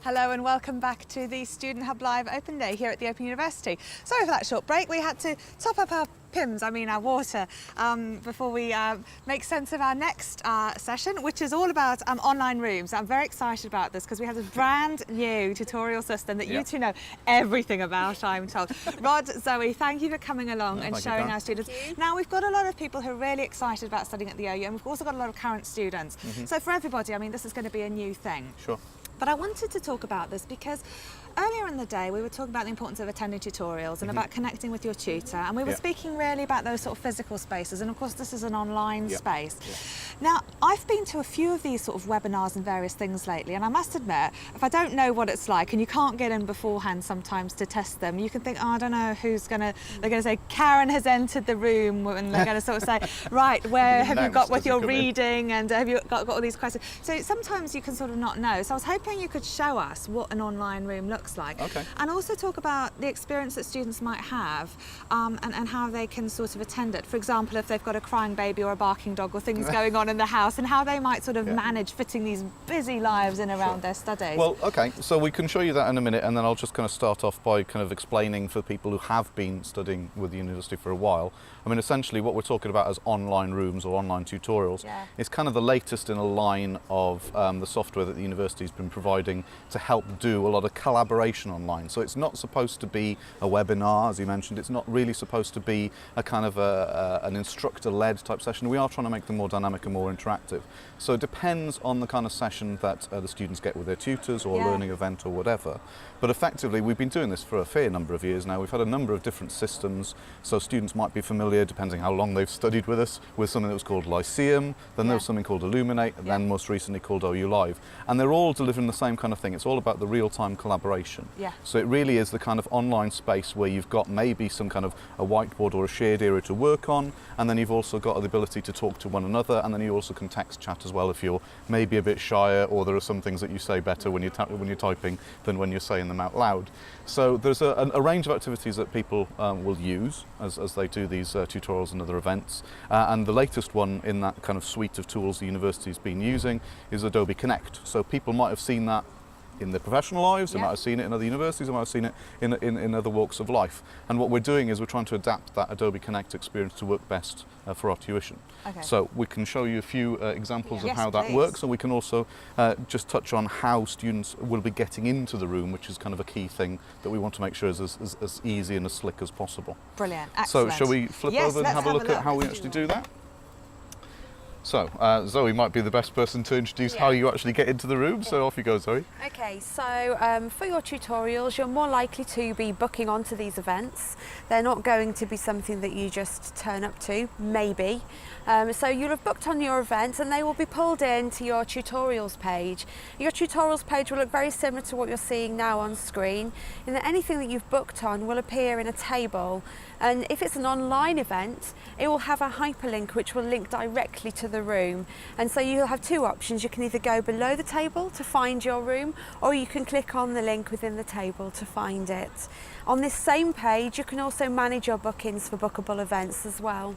Hello and welcome back to the Student Hub Live Open Day here at the Open University. Sorry for that short break. We had to top up our our water, before we make sense of our next session, which is all about online rooms. I'm very excited about this because we have this brand new tutorial system that you two know everything about, I'm told. Rod, Zoe, thank you for coming along and showing our students. Now, we've got a lot of people who are really excited about studying at the OU, and we've also got a lot of current students. So for everybody, I mean, this is going to be a new thing. Sure. But I wanted to talk about this because earlier in the day we were talking about the importance of attending tutorials and about connecting with your tutor, and we were speaking really about those sort of physical spaces, and of course this is an online space. Now, I've been to a few of these sort of webinars and various things lately, and I must admit, if I don't know what it's like and you can't get in beforehand sometimes to test them, you can think, oh, I don't know who's they're going to say Karen has entered the room, and they're going to sort of say, right, where have you got with your reading, and have you got all these questions? So sometimes you can sort of not know. So I was hoping you could show us what an online room looks like, and also talk about the experience that students might have, and how they can sort of attend it. For example, if they've got a crying baby or a barking dog or things going on in the house, and how they might sort of manage fitting these busy lives in around their studies. Well, okay, so we can show you that in a minute, and then I'll just kind of start off by kind of explaining for people who have been studying with the university for a while. I mean, essentially what we're talking about as online rooms or online tutorials is kind of the latest in a line of the software that the university's been providing to help do a lot of collaboration online. So it's not supposed to be a webinar, as you mentioned. It's not really supposed to be a kind of an instructor-led type session. We are trying to make them more dynamic and more interactive. So it depends on the kind of session that the students get with their tutors or a learning event or whatever. But effectively, we've been doing this for a fair number of years now. We've had a number of different systems, so students might be familiar, depending how long they've studied with us, with something that was called Lyceum, then there was something called Illuminate, and then most recently called OU Live. And they're all delivering the same kind of thing. It's all about the real-time collaboration. So it really is the kind of online space where you've got maybe some kind of a whiteboard or a shared area to work on, and then you've also got the ability to talk to one another, and then you also can text chat as well if you're maybe a bit shyer, or there are some things that you say better when you're typing than when you're saying them out loud. So there's a range of activities that people will use as they do these tutorials and other events, and the latest one in that kind of suite of tools the university's been using is Adobe Connect. So people might have seen that in their professional lives, they might have seen it in other universities, they might have seen it in other walks of life. And what we're doing is we're trying to adapt that Adobe Connect experience to work best for our tuition. So we can show you a few examples of how that works, and we can also just touch on how students will be getting into the room, which is kind of a key thing that we want to make sure is as easy and as slick as possible. Brilliant, excellent. So shall we flip over and have a look at how we actually do that? So, Zoe might be the best person to introduce how you actually get into the room, so off you go, Zoe. Okay, so for your tutorials, you're more likely to be booking onto these events. They're not going to be something that you just turn up to, maybe. So you'll have booked on your events, and they will be pulled into your tutorials page. Your tutorials page will look very similar to what you're seeing now on screen, in that anything that you've booked on will appear in a table. And if it's an online event, it will have a hyperlink which will link directly to the room. And so you'll have two options. You can either go below the table to find your room, or you can click on the link within the table to find it. On this same page, you can also manage your bookings for bookable events as well.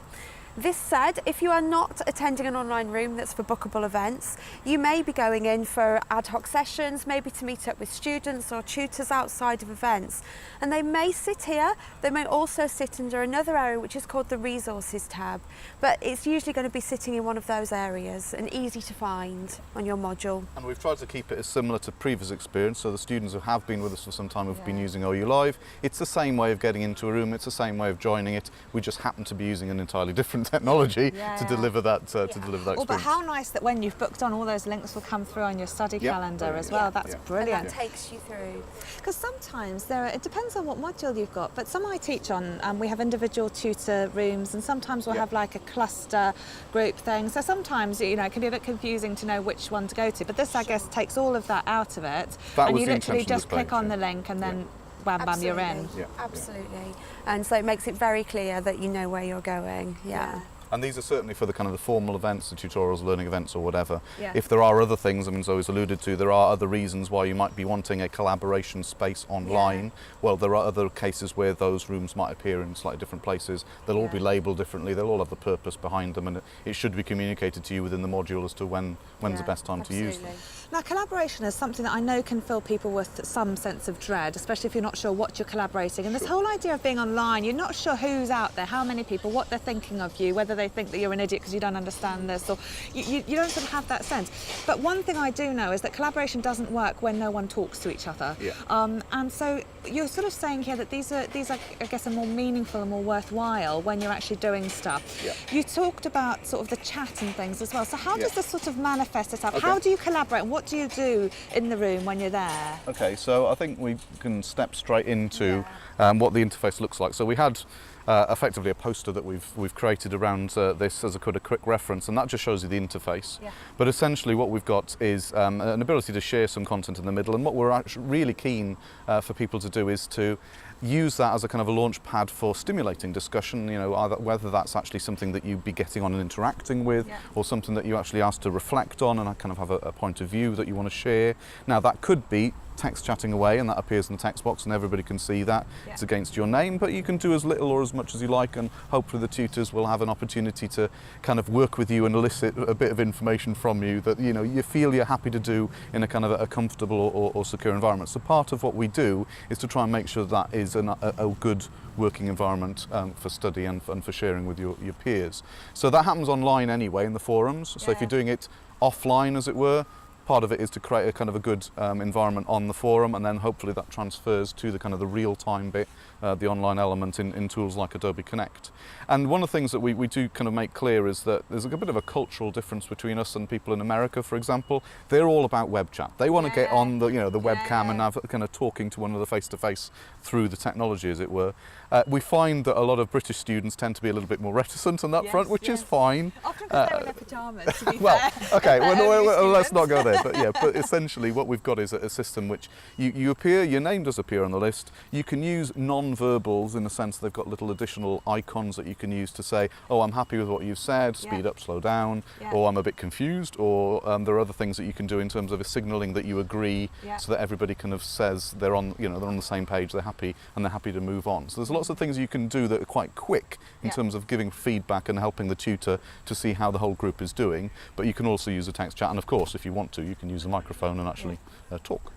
This said, if you are not attending an online room that's for bookable events, you may be going in for ad hoc sessions, maybe to meet up with students or tutors outside of events. And they may sit here, they may also sit under another area which is called the Resources tab. But it's usually going to be sitting in one of those areas and easy to find on your module. And we've tried to keep it as similar to previous experience, so the students who have been with us for some time have been using OU Live. It's the same way of getting into a room, it's the same way of joining it. We just happen to be using an entirely different technology to deliver that experience. But how nice that when you've booked on, all those links will come through on your study calendar as well. That's brilliant. And that takes you through. Because sometimes it depends on what module you've got, but some I teach on, we have individual tutor rooms, and sometimes we'll have like a cluster group thing. So sometimes, you know, it can be a bit confusing to know which one to go to, but this I guess takes all of that out of it, and you literally just click on the link and then wham bam, you're in. Absolutely. And so it makes it very clear that you know where you're going. And these are certainly for the kind of the formal events, the tutorials, learning events or whatever. Yeah. If there are other things, I mean, Zoe's alluded to, there are other reasons why you might be wanting a collaboration space online. Well, there are other cases where those rooms might appear in slightly different places. They'll all be labelled differently. They'll all have the purpose behind them, and it should be communicated to you within the module as to when's the best time to use them. Now, collaboration is something that I know can fill people with some sense of dread, especially if you're not sure what you're collaborating. And this whole idea of being online, you're not sure who's out there, how many people, what they're thinking of you, whether they think that you're an idiot because you don't understand this, or you don't sort of have that sense. But one thing I do know is that collaboration doesn't work when no one talks to each other. And so you're sort of saying here that these are, I guess, are more meaningful and more worthwhile when you're actually doing stuff. You talked about sort of the chat and things as well. So how does this sort of manifest itself? How do you collaborate? What do you do in the room when you're there? Okay, so I think we can step straight into what the interface looks like. So we had effectively a poster that we've created around this as a quick reference, and that just shows you the interface. But essentially what we've got is an ability to share some content in the middle, and what we're actually really keen for people to do is to use that as a kind of a launch pad for stimulating discussion, you know, whether that's actually something that you'd be getting on and interacting with, or something that you actually ask to reflect on and kind of have a point of view that you want to share. Now that could be text chatting away, and that appears in the text box and everybody can see that. It's against your name, but you can do as little or as much as you like, and hopefully the tutors will have an opportunity to kind of work with you and elicit a bit of information from you that, you know, you feel you're happy to do in a kind of a comfortable or secure environment. So part of what we do is to try and make sure that is a good working environment for study and for sharing with your peers. So that happens online anyway in the forums. So if you're doing it offline, as it were, part of it is to create a kind of a good environment on the forum, and then hopefully that transfers to the kind of the real-time bit, the online element in tools like Adobe Connect. And one of the things that we do kind of make clear is that there's a bit of a cultural difference between us and people in America, for example. They're all about web chat. They want to get on the webcam and have kind of talking to one another face-to-face through the technology, as it were. We find that a lot of British students tend to be a little bit more reticent on that front, which is fine. Often because they're in their pyjamas, to be well, fair. okay, well, let's not go there. But essentially what we've got is a system which you appear, your name does appear on the list. You can use non-verbals in the sense they've got little additional icons that you can use to say, oh, I'm happy with what you've said, speed up, slow down, or I'm a bit confused, or there are other things that you can do in terms of signalling that you agree, so that everybody kind of says they're on the same page, they're happy, and they're happy to move on. So there's lots of things you can do that are quite quick in terms of giving feedback and helping the tutor to see how the whole group is doing. But you can also use a text chat, and of course, if you want to, you can use a microphone and actually talk.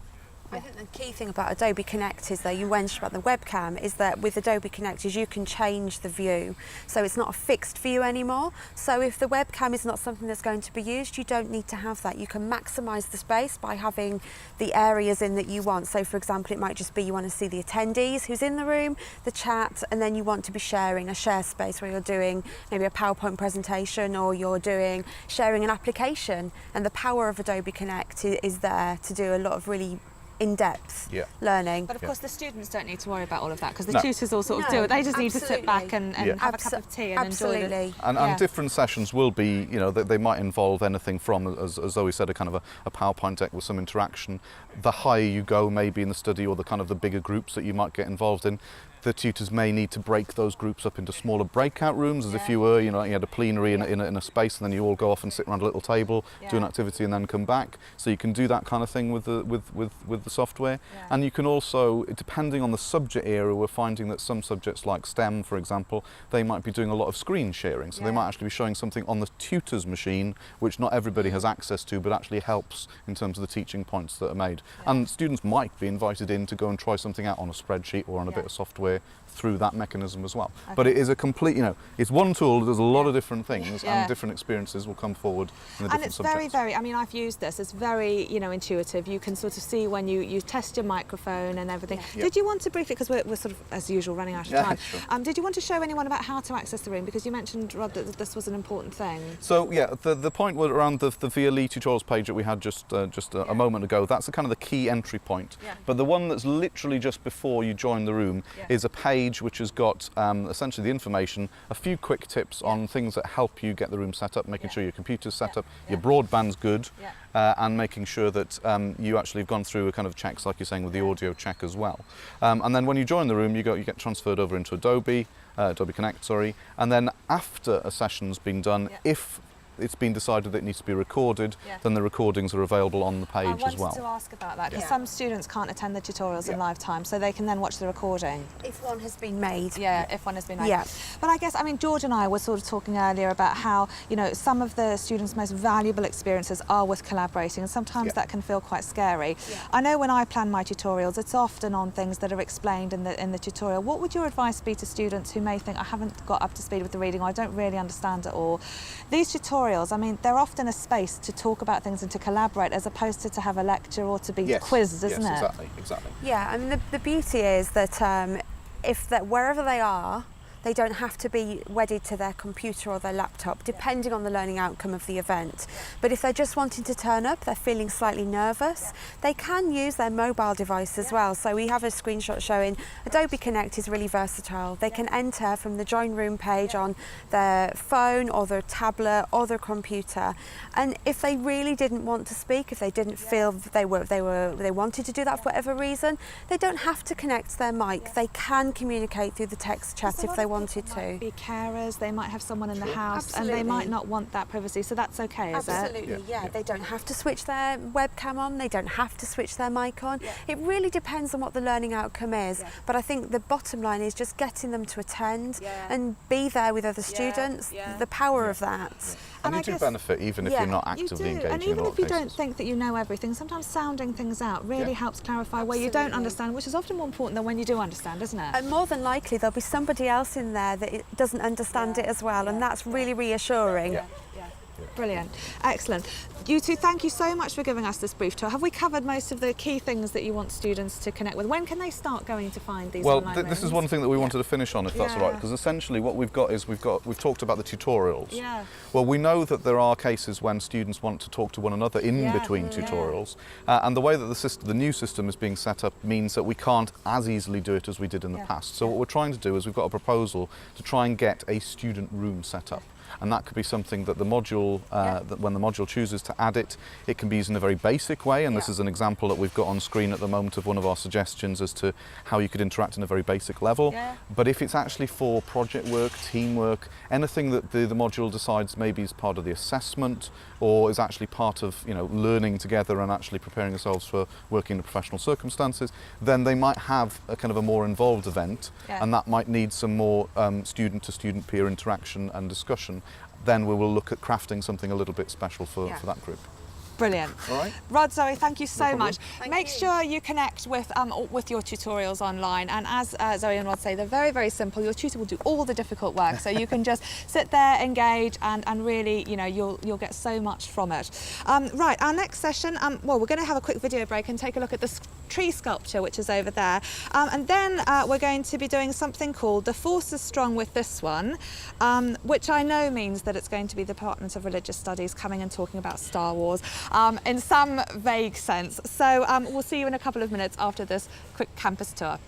I think the key thing about Adobe Connect is that you mentioned about the webcam is that with Adobe Connect is you can change the view, so it's not a fixed view anymore. So if the webcam is not something that's going to be used, you don't need to have that. You can maximise the space by having the areas in that you want. So for example, it might just be you want to see the attendees who's in the room, the chat, and then you want to be sharing a share space where you're doing maybe a PowerPoint presentation, or you're doing sharing an application. And the power of Adobe Connect is there to do a lot of really in-depth learning. But of course the students don't need to worry about all of that because the tutors all sort of do it. They just need to sit back and have a cup of tea and enjoy it. And different sessions will be, you know, they might involve anything from, as Zoe said, a kind of a PowerPoint deck with some interaction. The higher you go maybe in the study, or the kind of the bigger groups that you might get involved in, the tutors may need to break those groups up into smaller breakout rooms, as if you were, you had a plenary in a space, and then you all go off and sit around a little table, do an activity, and then come back. So you can do that kind of thing with the software. And you can also, depending on the subject area, we're finding that some subjects like STEM, for example, they might be doing a lot of screen sharing. So they might actually be showing something on the tutor's machine, which not everybody has access to, but actually helps in terms of the teaching points that are made. And students might be invited in to go and try something out on a spreadsheet or on a bit of software through that mechanism as well. But it is a complete, it's one tool that does a lot of different things, and different experiences will come forward in the different subjects. And it's very, I mean, I've used this, it's very, intuitive. You can sort of see when you test your microphone and everything. Did you want to briefly, because we're sort of, as usual, running out of time, sure. Did you want to show anyone about how to access the room? Because you mentioned, Rod, that this was an important thing. So, the point was around the VLE Tutorials page that we had just a moment ago. That's the kind of the key entry point. But the one that's literally just before you join the room is a page which has got essentially the information, a few quick tips on things that help you get the room set up, making sure your computer's set up, your broadband's good, and making sure that you actually have gone through a kind of checks, like you're saying, with the audio check as well. And then when you join the room, you get transferred over into Adobe. Adobe Connect, sorry. And then after a session's been done, if it's been decided that it needs to be recorded, then the recordings are available on the page as well. I wanted to ask about that because some students can't attend the tutorials in live time, so they can then watch the recording. If one has been made. If one has been made. Yeah. But I guess, I mean, George and I were sort of talking earlier about how, you know, some of the students' most valuable experiences are with collaborating, and sometimes that can feel quite scary. I know when I plan my tutorials, it's often on things that are explained in the tutorial. What would your advice be to students who may think, I haven't got up to speed with the reading, or I don't really understand it all? These tutorials, I mean, they're often a space to talk about things and to collaborate, as opposed to have a lecture or to be quizzed, isn't it? Exactly. Yeah, I mean, the beauty is that wherever they are, they don't have to be wedded to their computer or their laptop, depending on the learning outcome of the event. But if they're just wanting to turn up, they're feeling slightly nervous, they can use their mobile device as well. So we have a screenshot showing Adobe Connect is really versatile. They can enter from the Join Room page on their phone or their tablet or their computer. And if they really didn't want to speak, if they didn't feel that they wanted to do that for whatever reason, they don't have to connect their mic. They can communicate through the text chat if they wanted to. Might be carers, they might have someone in the house, and they might not want that privacy, so that's okay, is it? Absolutely, They don't have to switch their webcam on, they don't have to switch their mic on. It really depends on what the learning outcome is, but I think the bottom line is just getting them to attend and be there with other students, the power of that. And you do benefit even if you're not actively engaging. And even if you don't think that you know everything, sometimes sounding things out really helps clarify where you don't understand, which is often more important than when you do understand, isn't it? And more than likely there'll be somebody else in there that doesn't understand it as well, and that's really reassuring. Brilliant. Excellent. You two, thank you so much for giving us this brief tour. Have we covered most of the key things that you want students to connect with? When can they start going to find these online rooms? This is one thing that we wanted to finish on, if that's all right, because essentially what we've got is we've talked about the tutorials. Well, we know that there are cases when students want to talk to one another in between tutorials, and the way that the new system is being set up means that we can't as easily do it as we did in the past. So what we're trying to do is we've got a proposal to try and get a student room set up. And that could be something that the module, that when the module chooses to add it, it can be used in a very basic way. And this is an example that we've got on screen at the moment of one of our suggestions as to how you could interact in a very basic level. But if it's actually for project work, teamwork, anything that the module decides maybe is part of the assessment or is actually part of, you know, learning together and actually preparing ourselves for working in professional circumstances, then they might have a kind of a more involved event, and that might need some more student-to-student peer interaction and discussion. Then we will look at crafting something a little bit special for that group. Brilliant. All right. Rod, Zoe, thank you so much. Make sure you connect with your tutorials online, and as Zoe and Rod say, they're very, very simple. Your tutor will do all the difficult work, so you can just sit there, engage, and really, you know, you'll get so much from it. Right, our next session, well, we're going to have a quick video break and take a look at the tree sculpture, which is over there, and then we're going to be doing something called The Force is Strong with this one, which I know means that it's going to be the Department of Religious Studies coming and talking about Star Wars. In some vague sense. So we'll see you in a couple of minutes after this quick campus tour.